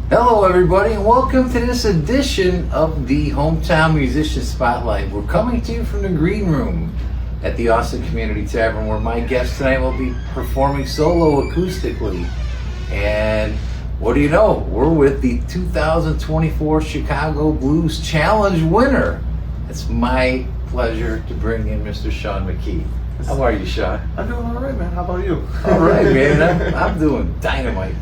Hello, everybody, and welcome to this edition of the Hometown Musician Spotlight. We're coming to you from the Green Room at the Austin Community Tavern, where my guest tonight will be performing solo acoustically. And what do you know? We're with the 2024 Chicago Blues Challenge winner. It's my pleasure to bring in Mr. Sean McKee. How are you, Sean? I'm doing all right, man. How about you? All right, man. I'm doing dynamite,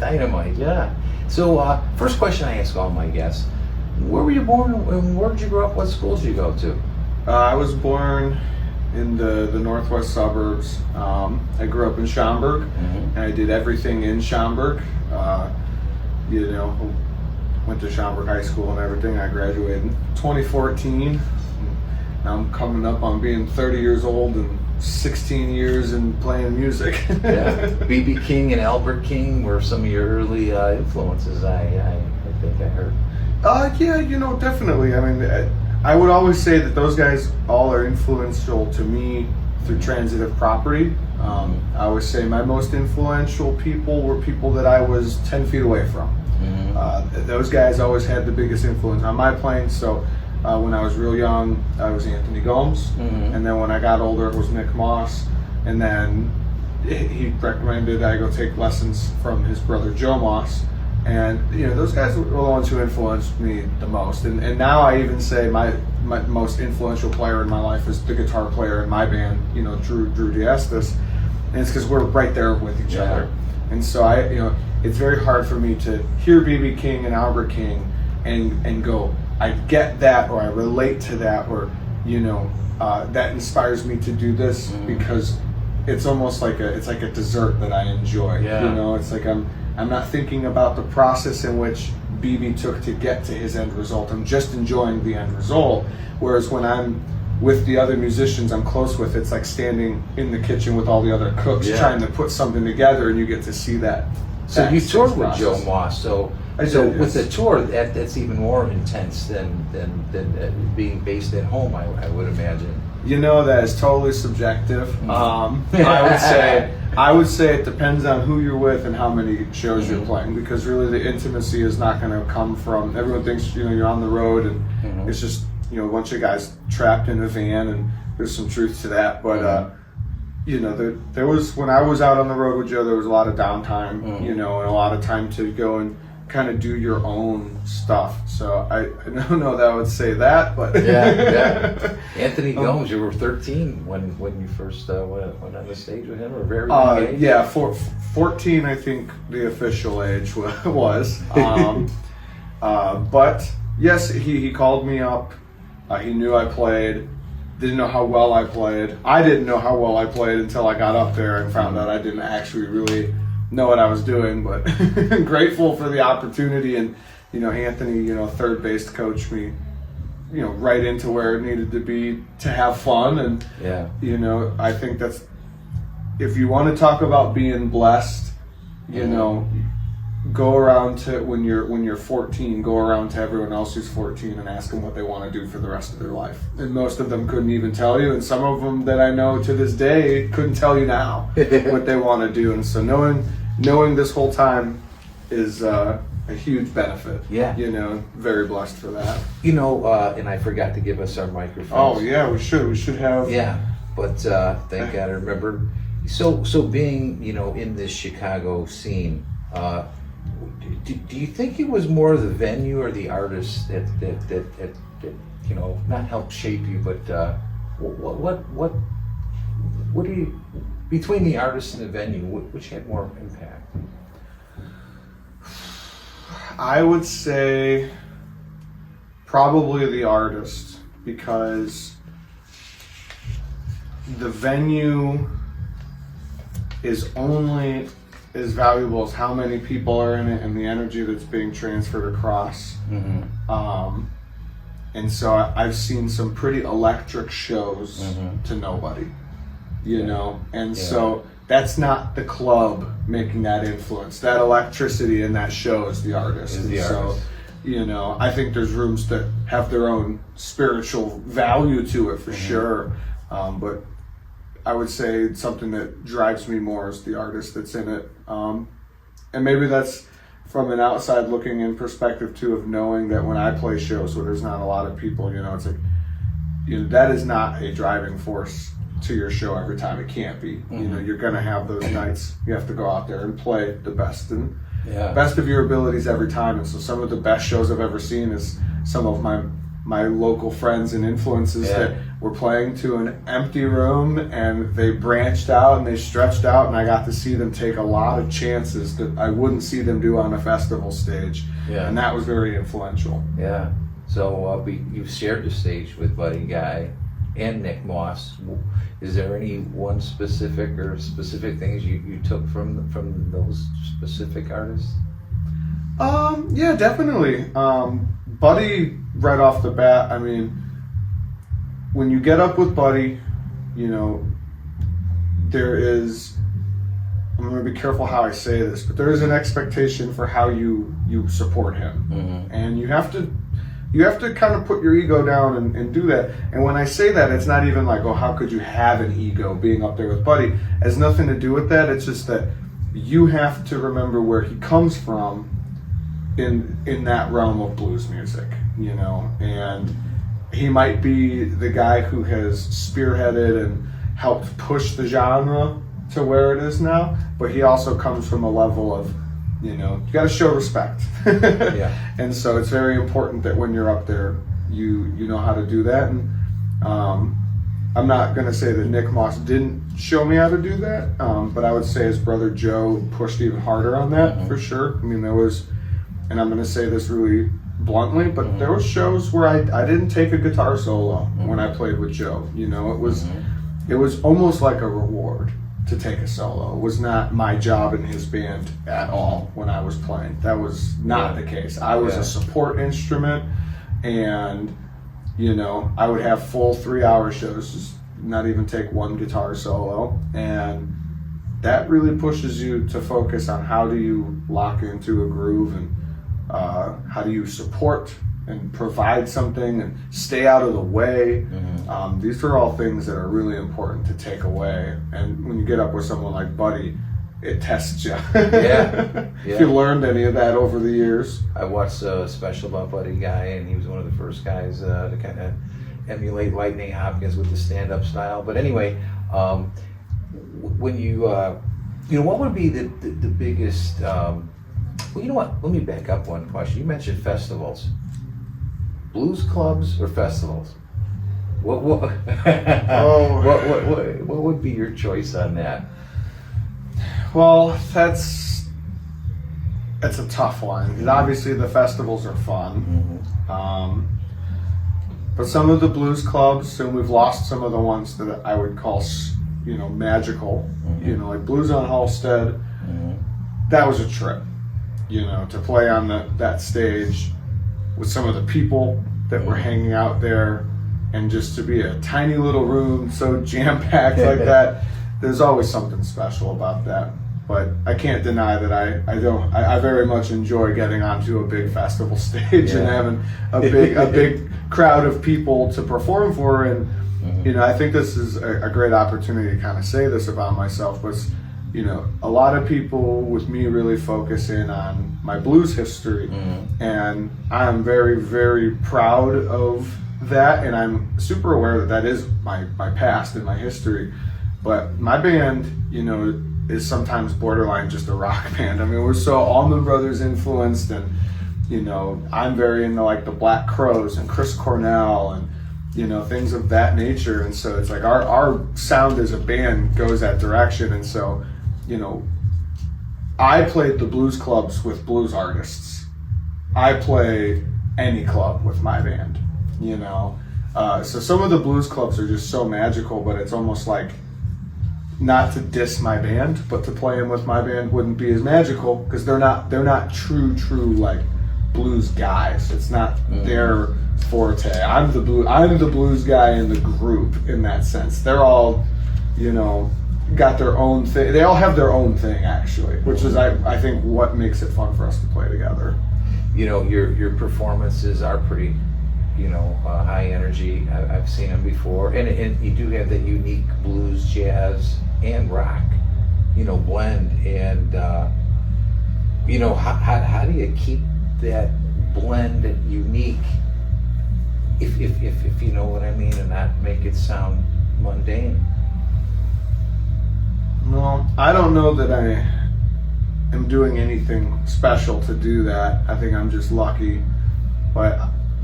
yeah. So, first question I ask all my guests, where were you born and where did you grow up? What schools did you go to? I was born in the northwest suburbs. I grew up in Schaumburg, and I did everything in Schaumburg. Went to Schaumburg High School and everything. I graduated in 2014. Now I'm coming up on being 30 years old and 16 years in playing music. Yeah, B.B. King and Albert King were some of your early influences, I think I heard. Yeah, definitely. I mean, I would always say that those guys all are influential to me through transitive property. I always say my most influential people were people that I was 10 feet away from. Those guys always had the biggest influence on my playing. So when I was real young, I was Anthony Gomes, and then when I got older, it was Nick Moss, and then he recommended I go take lessons from his brother Joe Moss, and those guys were the ones who influenced me the most. And now I even say my most influential player in my life is the guitar player in my band, Drew Diastis, and it's because we're right there with each other. And so it's very hard for me to hear B.B. King and Albert King and go, I get that, or I relate to that, or that inspires me to do this, because it's almost like a dessert that I enjoy. It's like I'm not thinking about the process in which BB took to get to his end result. I'm just enjoying the end result. Whereas when I'm with the other musicians I'm close with, it's like standing in the kitchen with all the other cooks trying to put something together, and you get to see that. So you toured with Joe Moss, so did, with the tour, that's even more intense than being based at home, I would imagine. That is totally subjective. I would say it depends on who you're with and how many shows you're playing, because really the intimacy is not going to come from, everyone thinks you're on the road and it's just a bunch of guys trapped in a van, and there's some truth to that, but there was, when I was out on the road with Joe, there was a lot of downtime, and a lot of time to go and kind of do your own stuff. So I don't know that I would say that, but yeah. Anthony Gomes, you were 13 when you first went on the stage with him, or very young age? Yeah, 14 I think the official age was. But yes, he called me up. He knew I played. Didn't know how well I played. I didn't know how well I played until I got up there and found out I didn't actually really know what I was doing, but grateful for the opportunity. And Anthony, third base coached me right into where it needed to be to have fun. And I think that's, if you want to talk about being blessed, go around to when you're 14, go around to everyone else who's 14 and ask them what they want to do for the rest of their life. And most of them couldn't even tell you, and some of them that I know to this day couldn't tell you now what they want to do. And so knowing this whole time is a huge benefit. Very blessed for that. And I forgot to give us our microphones. Oh yeah, we should have. Yeah, but thank God I remembered. So being in this Chicago scene, do you think it was more the venue or the artist that not helped shape you, but what do you, between the artist and the venue, which had more impact? I would say probably the artist, because the venue is only as valuable as how many people are in it and the energy that's being transferred across. And so I've seen some pretty electric shows to nobody, and so that's not the club making that influence. That electricity in that show is the artist. So, I think there's rooms that have their own spiritual value to it for sure. But I would say something that drives me more is the artist that's in it. And maybe that's from an outside looking in perspective too, of knowing that when I play shows where there's not a lot of people, it's like, that is not a driving force to your show every time. It can't be. You're going to have those nights. You have to go out there and play the best best of your abilities every time. And so some of the best shows I've ever seen is some of my local friends and influences that were playing to an empty room, and they branched out and they stretched out, and I got to see them take a lot of chances that I wouldn't see them do on a festival stage. And that was very influential. So you've shared the stage with Buddy Guy and Nick Moss. Is there any one specific things you took from those specific artists? Yeah, definitely. Buddy, right off the bat, I mean, when you get up with Buddy, there is, I'm going to be careful how I say this, but there is an expectation for how you support him. And you have to kind of put your ego down and do that. And when I say that, it's not even like, oh, how could you have an ego being up there with Buddy? It has nothing to do with that. It's just that you have to remember where he comes from in that realm of blues music, and he might be the guy who has spearheaded and helped push the genre to where it is now, but he also comes from a level of, you got to show respect. And so it's very important that when you're up there, you know how to do that. And I'm not going to say that Nick Moss didn't show me how to do that, but I would say his brother Joe pushed even harder on that, for sure. I mean, there was, and I'm going to say this really bluntly, but there were shows where I didn't take a guitar solo when I played with Joe. It was almost like a reward to take a solo. It was not my job in his band at all when I was playing. That was not the case. I was a support instrument, and I would have full 3-hour shows, just not even take one guitar solo, and that really pushes you to focus on how do you lock into a groove, and how do you support and provide something and stay out of the way. These are all things that are really important to take away. And when you get up with someone like Buddy, it tests you. If you learned any of that over the years. I watched a special about Buddy Guy, and he was one of the first guys to kind of emulate Lightning Hopkins with the stand-up style. But anyway, when you what would be the biggest? Well, you know what? Let me back up one question. You mentioned festivals. Blues clubs or festivals? What would be your choice on that? Well, that's a tough one, because obviously the festivals are fun. But some of the blues clubs, and we've lost some of the ones that I would call, magical. Like Blues on Halstead. That was a trip. To play on that stage with some of the people that were hanging out there, and just to be a tiny little room so jam-packed like that, there's always something special about that. But I can't deny that I very much enjoy getting onto a big festival stage and having a big crowd of people to perform for. And I think this is a great opportunity to kind of say this about myself, but a lot of people with me really focus in on my blues history, and I'm very, very proud of that, and I'm super aware that is my past and my history. But my band, is sometimes borderline just a rock band. I mean, we're so Allman Brothers influenced, and I'm very into like the Black Crowes and Chris Cornell and things of that nature. And so it's like our sound as a band goes that direction. And so I played the blues clubs with blues artists. I play any club with my band, so some of the blues clubs are just so magical, but it's almost like, not to diss my band, but to play them with my band wouldn't be as magical, because they're not true like blues guys. It's not their forte. I'm the blues guy in the group in that sense. They're all, got their own thing. They all have their own thing, actually, which is I think what makes it fun for us to play together. Your performances are pretty, high energy. I've seen them before, and you do have that unique blues, jazz, and rock, blend. And how do you keep that blend unique, if you know what I mean, and not make it sound mundane? Well, I don't know that I am doing anything special to do that. I think I'm just lucky, but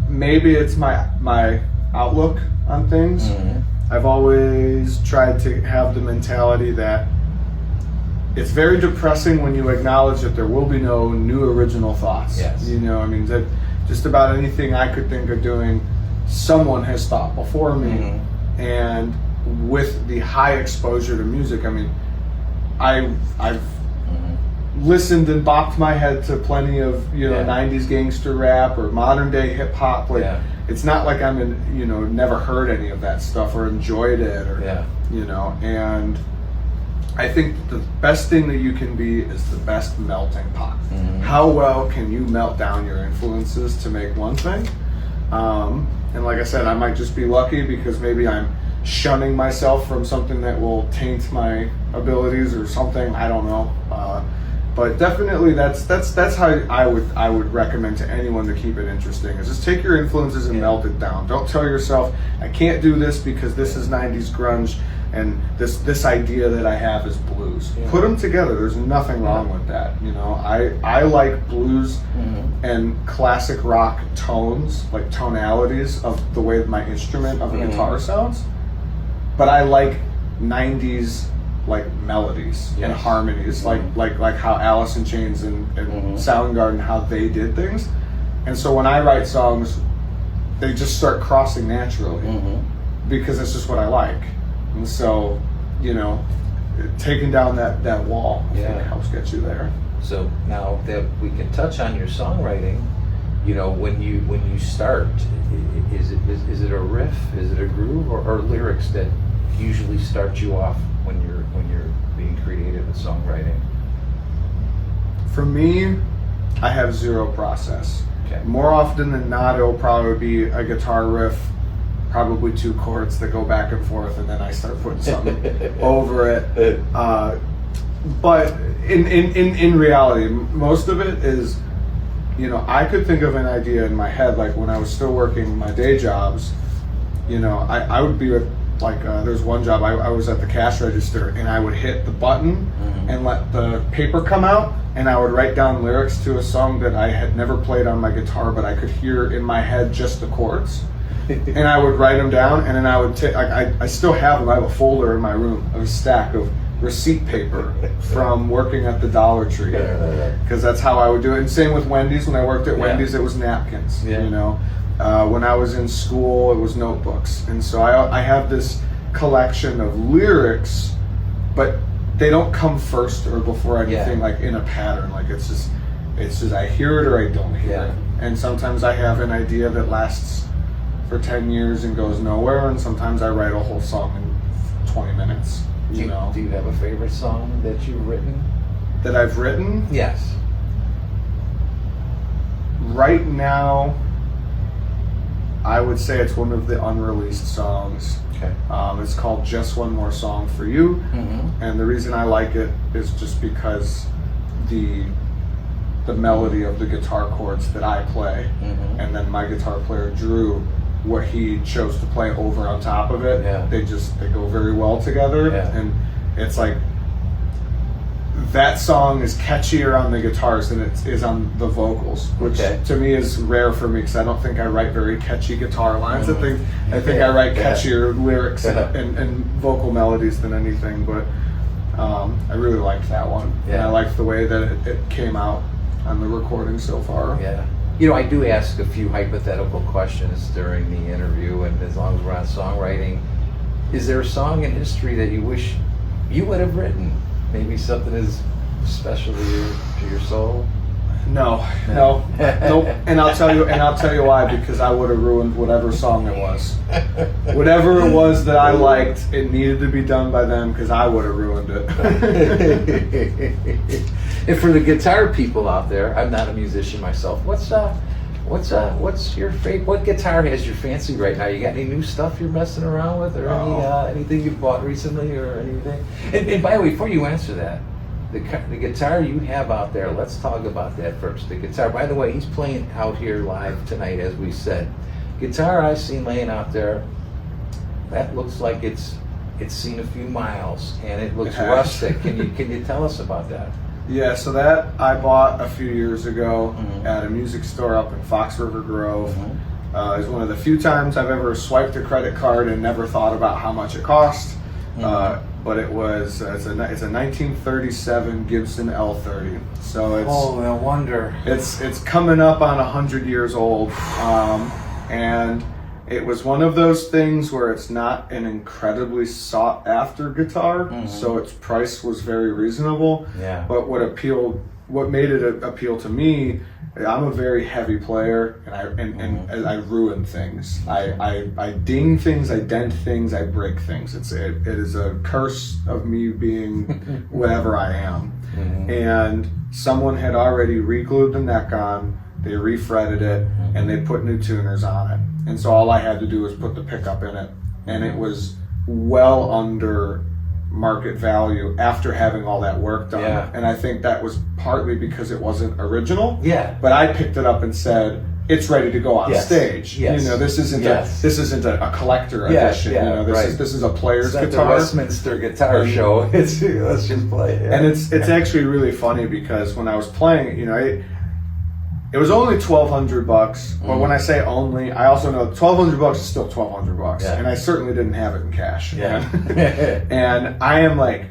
maybe it's my outlook on things. Mm-hmm. I've always tried to have the mentality that it's very depressing when you acknowledge that there will be no new original thoughts. Yes. I mean, that just about anything I could think of doing, someone has thought before me. Mm-hmm. And with the high exposure to music, I mean, I've Mm-hmm. listened and bopped my head to plenty of 90s gangster rap or modern day hip hop. Like, it's not like I'm never heard any of that stuff or enjoyed it or and I think the best thing that you can be is the best melting pot. Mm-hmm. How well can you melt down your influences to make one thing? And like I said, I might just be lucky because maybe I'm shunning myself from something that will taint my abilities or something. I don't know. But definitely, that's how I would recommend to anyone to keep it interesting. Is just take your influences and melt it down. Don't tell yourself I can't do this because this is '90s grunge and this idea that I have is blues. Yeah. Put them together. There's nothing wrong with that. I like blues Mm-hmm. and classic rock tones, like tonalities of the way my instrument of a Mm-hmm. guitar sounds. But I like '90s like melodies and harmonies, like how Alice in Chains and Mm-hmm. Soundgarden, how they did things. And so when I write songs, they just start crossing naturally Mm-hmm. because it's just what I like. And so, taking down that wall, I think helps get you there. So now that we can touch on your songwriting, when you start, is it a riff, is it a groove, or lyrics that usually start you off when you're being creative with songwriting? For me, I have zero process. Okay. More often than not, it'll probably be a guitar riff, probably 2 chords that go back and forth, and then I start putting something over it. But in reality, most of it is, I could think of an idea in my head, like when I was still working my day jobs, I would be with, there's one job, I was at the cash register, and I would hit the button and let the paper come out, and I would write down lyrics to a song that I had never played on my guitar, but I could hear in my head just the chords. And I would write them down, and then I would take, I still have them, I have a folder in my room of a stack of receipt paper from working at the Dollar Tree, because that's how I would do it. And same with Wendy's. When I worked at Wendy's, it was napkins. When I was in school, it was notebooks. And so I have this collection of lyrics, but they don't come first or before anything, like in a pattern. Like it's just I hear it or I don't hear it. And sometimes I have an idea that lasts for 10 years and goes nowhere, and sometimes I write a whole song in 20 minutes. Do you have a favorite song that you've written? That I've written? Yes. Right now, I would say it's one of the unreleased songs. Okay. It's called Just One More Song for You. Mm-hmm. And the reason I like it is just because the melody of the guitar chords that I play, and then my guitar player Drew, what he chose to play over on top of it, they go very well together. And it's like that song is catchier on the guitars than it is on the vocals, which to me is rare for me because I don't think I write very catchy guitar lines. I think I write catchier lyrics and vocal melodies than anything. But I really liked that one, and I liked the way that it came out on the recording so far. I do ask a few hypothetical questions during the interview, and as long as we're on songwriting, is there a song in history that you wish you would have written? Maybe something as special to your soul? No. And I'll tell you why, because I would have ruined whatever song it was. Whatever it was that I liked, it needed to be done by them because I would have ruined it. And for the guitar people out there, I'm not a musician myself. What's your favorite? What guitar has your fancy right now? You got any new stuff you're messing around with, or anything you bought recently, or anything? And by the way, before you answer that, the guitar you have out there, let's talk about that first. The guitar, by the way, he's playing out here live tonight, as we said. Guitar I've seen laying out there, that looks like it's seen a few miles, and it looks rustic. Can you tell us about that? Yeah, so that I bought a few years ago at a music store up in Fox River Grove. It's one of the few times I've ever swiped a credit card and never thought about how much it cost. But it's a 1937 Gibson L30. So it's no wonder. It's coming up on 100 years old, and it was one of those things where it's not an incredibly sought after guitar, so its price was very reasonable. Yeah. But what made it appeal to me, I'm a very heavy player, and I ruin things. I ding things, I dent things, I break things. It is a curse of me being whatever I am. And someone had already re-glued the neck on, they refretted it, and they put new tuners on it. And so all I had to do was put the pickup in it, and it was well under market value after having all that work done. Yeah. And I think that was partly because it wasn't original. Yeah. But I picked it up and said, it's ready to go on stage. Yes. You know, this isn't a collector edition. Yeah, you know, this is a player's it's guitar. The Westminster Guitar Show. Let's just play it. And it's actually really funny because when I was playing it, you know, it was only $1,200, but when I say only, I also know $1,200 is still $1,200, and I certainly didn't have it in cash. Yeah. And I am like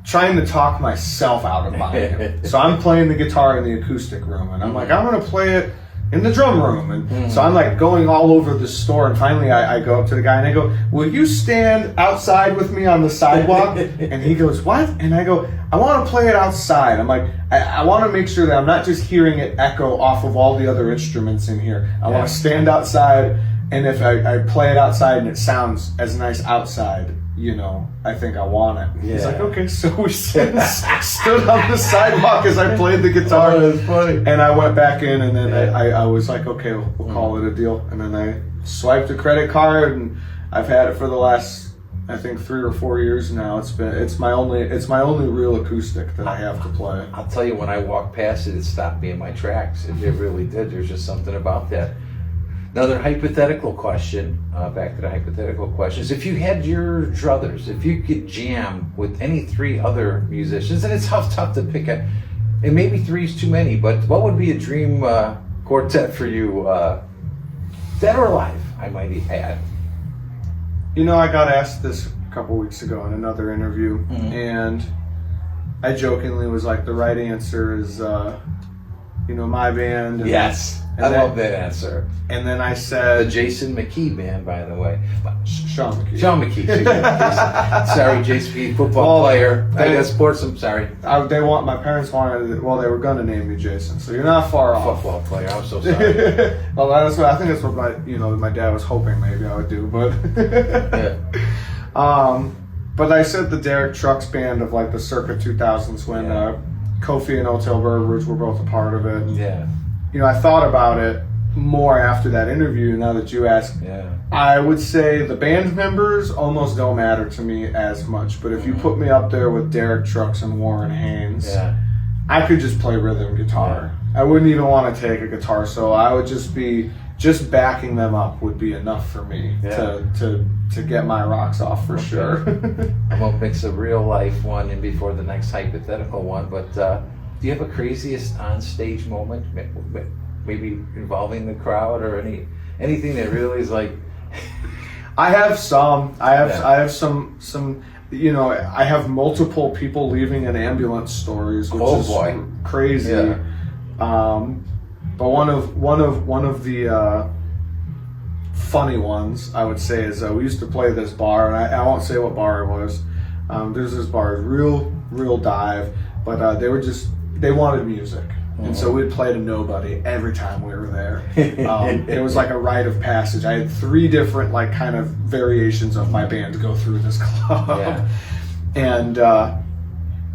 trying to talk myself out of buying it. So I'm playing the guitar in the acoustic room, and I'm like, I'm gonna play it in the drum room, and so I'm like going all over the store, and finally I go up to the guy and I go, will you stand outside with me on the sidewalk? And he goes, what? And I go, I want to play it outside. I'm like, I want to make sure that I'm not just hearing it echo off of all the other instruments in here. I want to stand outside, and if I play it outside and it sounds as nice outside, you know, I think I want it. Yeah. He's like, okay, so we stood on the sidewalk as I played the guitar. Oh, that's funny. And I went back in, and then I was like, okay, we'll call it a deal. And then I swiped a credit card, and I've had it for the last, I think, 3 or 4 years now. It's my only real acoustic that I have to play. I'll tell you, when I walked past it, it stopped me in my tracks. It really did. There's just something about that. Another hypothetical question, back to the hypothetical questions. If you had your druthers, if you could jam with any 3 other musicians, and it's tough to pick and maybe 3 is too many, but what would be a dream quartet for you, dead or alive, I might add? You know, I got asked this a couple weeks ago in another interview, and I jokingly was like, the right answer is, my band. And yes. I love that answer. And then I said... The Jason McKee band, by the way. Sean McKee. Sean McKee. Sorry, JSP, football player. I got sports, I'm sorry. My parents wanted, they were going to name me Jason, so you're not far off. Football player, I'm so sorry. Well, I think that's what my dad was hoping maybe I would do, but... But I said the Derek Trucks band of like the circa 2000s when Kofi and Otel Burbridge were both a part of it. Yeah. You know, I thought about it more after that interview. Now that you asked, yeah, I would say the band members almost don't matter to me as much. But if you put me up there with Derek Trucks and Warren Haynes, I could just play rhythm guitar. I wouldn't even want to take a guitar solo. I would just backing them up would be enough for me to get my rocks off for sure. I'm gonna mix a real life one in before the next hypothetical one, but. Do you have a craziest on-stage moment, maybe involving the crowd or anything that really is like? I have some. I have some. You know, I have multiple people leaving in ambulance stories, which is crazy. Yeah. But one of the funny ones I would say is we used to play this bar, and I won't say what bar it was. There's this bar, real dive, but they wanted music. And so we'd play to nobody every time we were there. It was like a rite of passage. I had 3 different like kind of variations of my band go through this club. And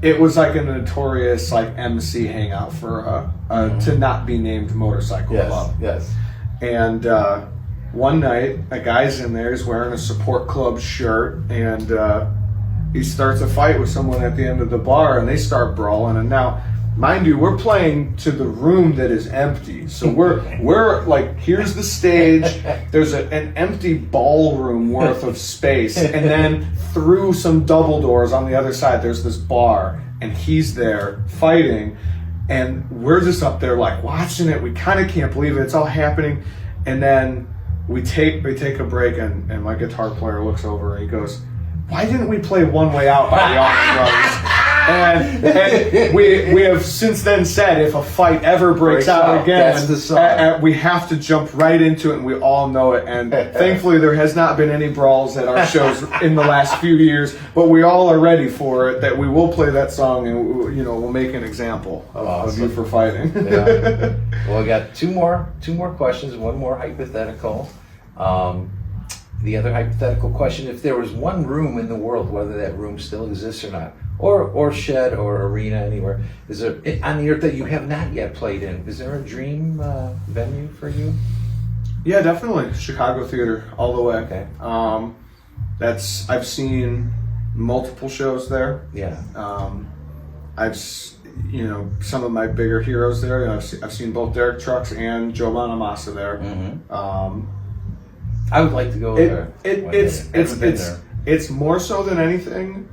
it was like a notorious like MC hangout for a to not be named motorcycle club. Yes. And one night a guy's in there, he's wearing a support club shirt, and he starts a fight with someone at the end of the bar, and they start brawling. And now, mind you, we're playing to the room that is empty. So we're like, here's the stage. There's an empty ballroom worth of space, and then through some double doors on the other side, there's this bar, and he's there fighting, and we're just up there like watching it. We kind of can't believe it. It's all happening, and then we take a break, and my guitar player looks over and he goes, "Why didn't we play One Way Out by the Allman Brothers?" And we have since then said, if a fight ever breaks out again, that's the song. We have to jump right into it, and we all know it. And thankfully, there has not been any brawls at our shows in the last few years, but we all are ready for it, that we will play that song, and we'll make an example of you for fighting. Yeah. Well, we got two more questions, one more hypothetical. The other hypothetical question: if there was one room in the world, whether that room still exists or not, or shed or arena anywhere, is there on the earth that you have not yet played in? Is there a dream venue for you? Yeah, definitely Chicago Theater all the way. Okay. I've seen multiple shows there. Yeah. I've some of my bigger heroes there. I've seen both Derek Trucks and Joe Bonamassa there. Mm-hmm. I would like to go there. It's more so than anything.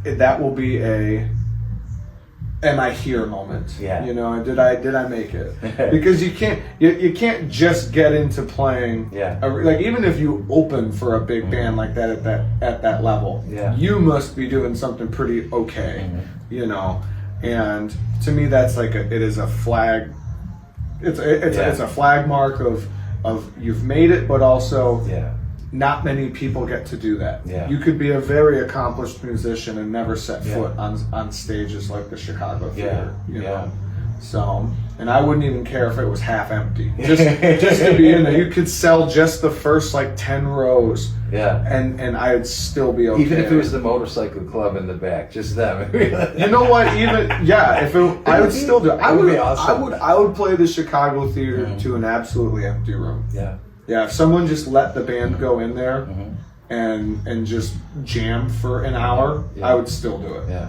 That will be a am I here moment. Yeah. Did I make it? Because you can't just get into playing. Yeah. Like even if you open for a big band like that at that level, yeah, you must be doing something pretty okay. Mm-hmm. And to me that's like it is a flag. It's a flag mark of you've made it, but also not many people get to do that. Yeah. You could be a very accomplished musician and never set foot on stages like the Chicago Theater. You know? So, and I wouldn't even care if it was half empty. Just to be in there. You could sell just the first 10 rows. Yeah. And I'd still be okay. Even if it was the motorcycle club in the back, just them. You know what? I would still do it. I would play the Chicago Theater to an absolutely empty room. Yeah. Yeah, if someone just let the band go in there and just jam for an hour, I would still do it. Yeah.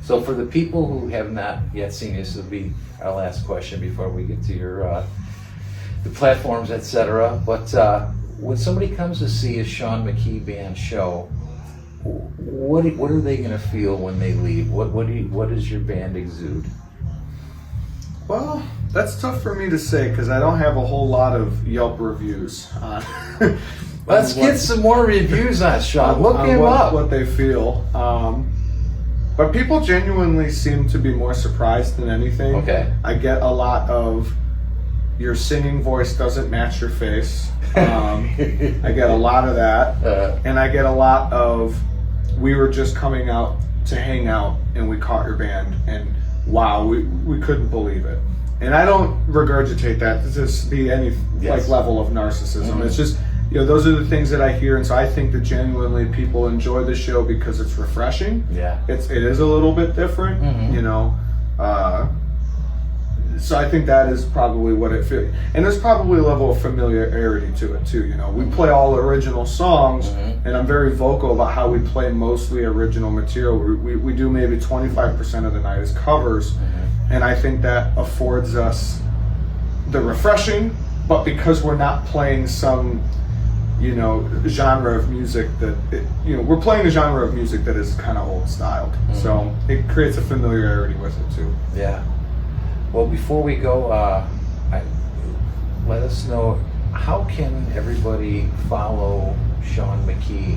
So for the people who have not yet seen this, will be our last question before we get to your the platforms, etc. But when somebody comes to see a Sean McKee band show, what are they going to feel when they leave? What does your band exude? Well, that's tough for me to say because I don't have a whole lot of Yelp reviews. Let's get some more reviews on Sean. Look him up. What they feel. But people genuinely seem to be more surprised than anything. Okay. I get a lot of your singing voice doesn't match your face. I get a lot of that. And I get a lot of we were just coming out to hang out and we caught your band and wow, we couldn't believe it. And I don't regurgitate that to just be any level of narcissism. Mm-hmm. It's just, those are the things that I hear. And so I think that genuinely people enjoy the show because it's refreshing. Yeah. It is a little bit different, so I think that is probably what it feels. And there's probably a level of familiarity to it too. We play all original songs and I'm very vocal about how we play mostly original material. We do maybe 25% of the night as covers. And I think that affords us the refreshing, but because we're not playing some, genre of music that, we're playing a genre of music that is kind of old styled. So it creates a familiarity with it too. Yeah. Well, before we go, let us know, how can everybody follow Sean McKee?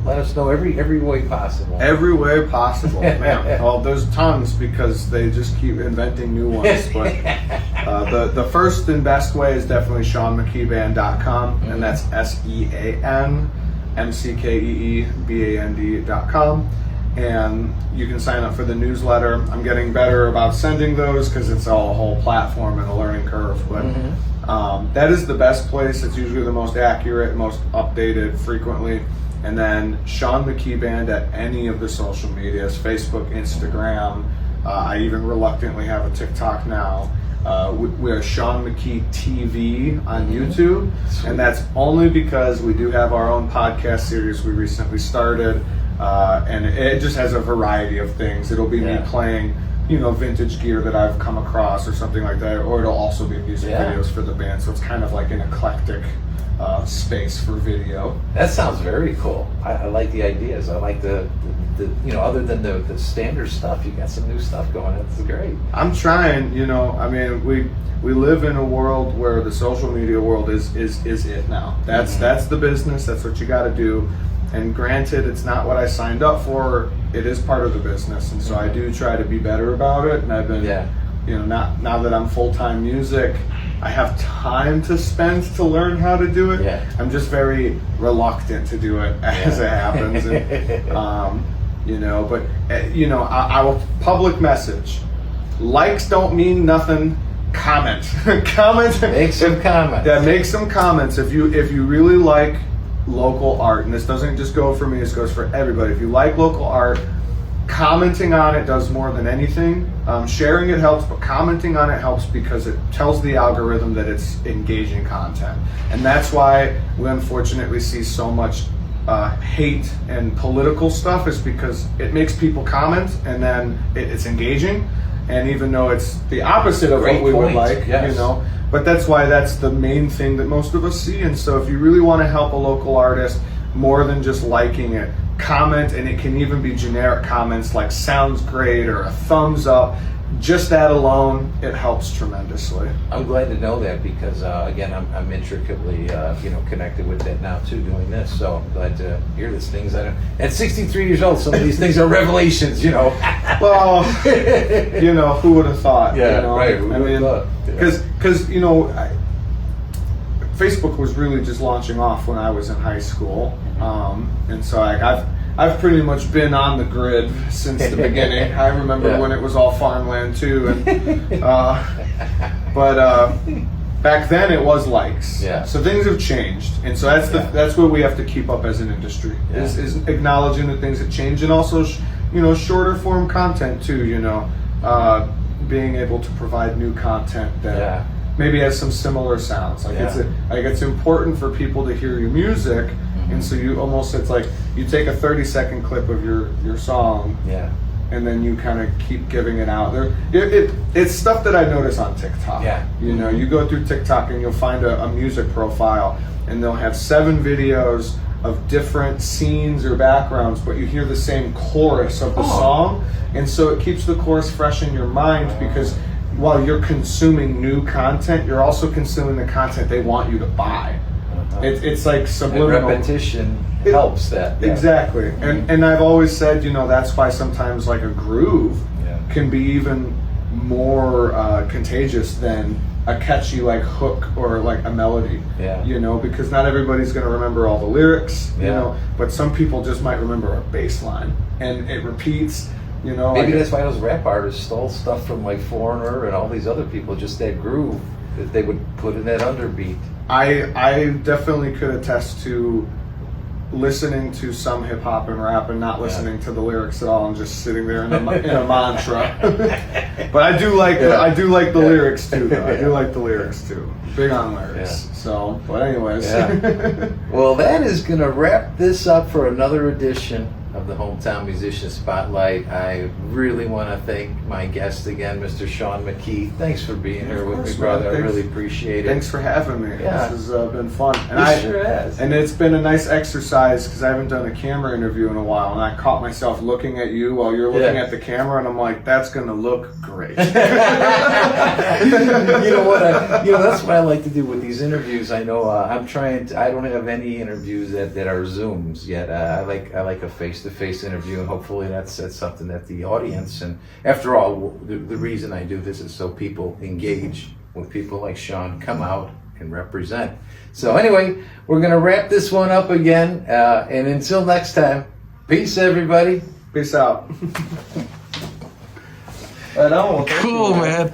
Let us know every way possible. Every way possible, man. Well, there's tons because they just keep inventing new ones. But the first and best way is definitely SeanMcKeeBand.com, and that's SeanMcKeeBand.com. And you can sign up for the newsletter. I'm getting better about sending those because it's all a whole platform and a learning curve. But that is the best place. It's usually the most accurate, most updated frequently. And then Sean McKee Band at any of the social medias, Facebook, Instagram. I even reluctantly have a TikTok now. We are Sean McKee TV on YouTube. And that's only because we do have our own podcast series we recently started. and it just has a variety of things. It'll be me playing, you know, vintage gear that I've come across or something like that, or it'll also be music videos for the band. So it's kind of like an eclectic space for video. That sounds very cool. I like the ideas. I like the you know, other than the standard stuff, you got some new stuff going. That's great. I'm trying, you know, I mean, we live in a world where the social media world is it now. That's the business. That's what you got to do. And granted, it's not what I signed up for. It is part of the business, and so I do try to be better about it. And I've been, you know, now that I'm full-time music, I have time to spend to learn how to do it. I'm just very reluctant to do it as it happens. And, you know, but you know, I will public message. Likes don't mean nothing. Comment. Make some comments. Yeah, make some comments if you really like local art, and this doesn't just go for me, this goes for everybody. If you like local art, commenting on it does more than anything. Sharing it helps, but commenting on it helps because it tells the algorithm that it's engaging content. And that's why we unfortunately see so much hate and political stuff, is because it makes people comment and then it's engaging. And even though it's the opposite of what we would like, you know, but that's why that's the main thing that most of us see. And so if you really want to help a local artist, more than just liking it, comment, and it can even be generic comments like sounds great or a thumbs up. Just that alone, it helps tremendously. I'm glad to know that because again, I'm intricately you know, connected with that now too, doing this. So I'm glad to hear these things. At 63 years old, some of these things are revelations, you know. Well, you know, who would have thought? Yeah, you know? right. Who would have thought? Because you know, Facebook was really just launching off when I was in high school, and so like I've pretty much been on the grid since the beginning. I remember when it was all farmland too, and but back then it was likes. So things have changed, and so that's what we have to keep up as an industry is acknowledging the things that change, and also you know, shorter form content too. You know, being able to provide new content that maybe has some similar sounds. Like it's important for people to hear your music. And so you almost, it's like you take a 30-second clip of your song, and then you kind of keep giving it out there. It's stuff that I notice on TikTok. You know, you go through TikTok and you'll find a music profile, and they'll have 7 videos of different scenes or backgrounds, but you hear the same chorus of the song, and so it keeps the chorus fresh in your mind because while you're consuming new content, you're also consuming the content they want you to buy. It's like subliminal. And repetition helps that. Exactly. And I've always said, you know, that's why sometimes like a groove can be even more contagious than a catchy like hook or like a melody. You know, because not everybody's going to remember all the lyrics, you know, but some people just might remember a bass line and it repeats. You know, maybe that's why those rap artists stole stuff from like Foreigner and all these other people, just that groove that they would put in that underbeat. I definitely could attest to listening to some hip hop and rap and not listening to the lyrics at all and just sitting there in a mantra. But I do like the lyrics too. Though. I do like the lyrics too. Big on lyrics. So, but anyways. Well, that is gonna wrap this up for another edition of the Hometown Musician Spotlight. I really want to thank my guest again, Mr. Sean McKee. Thanks for being here with me, brother. I really appreciate it. Thanks for having me. This has been fun. And it sure has. And it's been a nice exercise because I haven't done a camera interview in a while, and I caught myself looking at you while you're looking at the camera, and I'm like, that's going to look great. You know what? That's what I like to do with these interviews. I know I don't have any interviews that are Zooms yet. I like a face-to-face interview, and hopefully that's something that the audience, and after all, the reason I do this is so people engage with people like Sean, come out and represent. So anyway, we're going to wrap this one up again, and until next time, peace everybody. Peace out. Cool, man.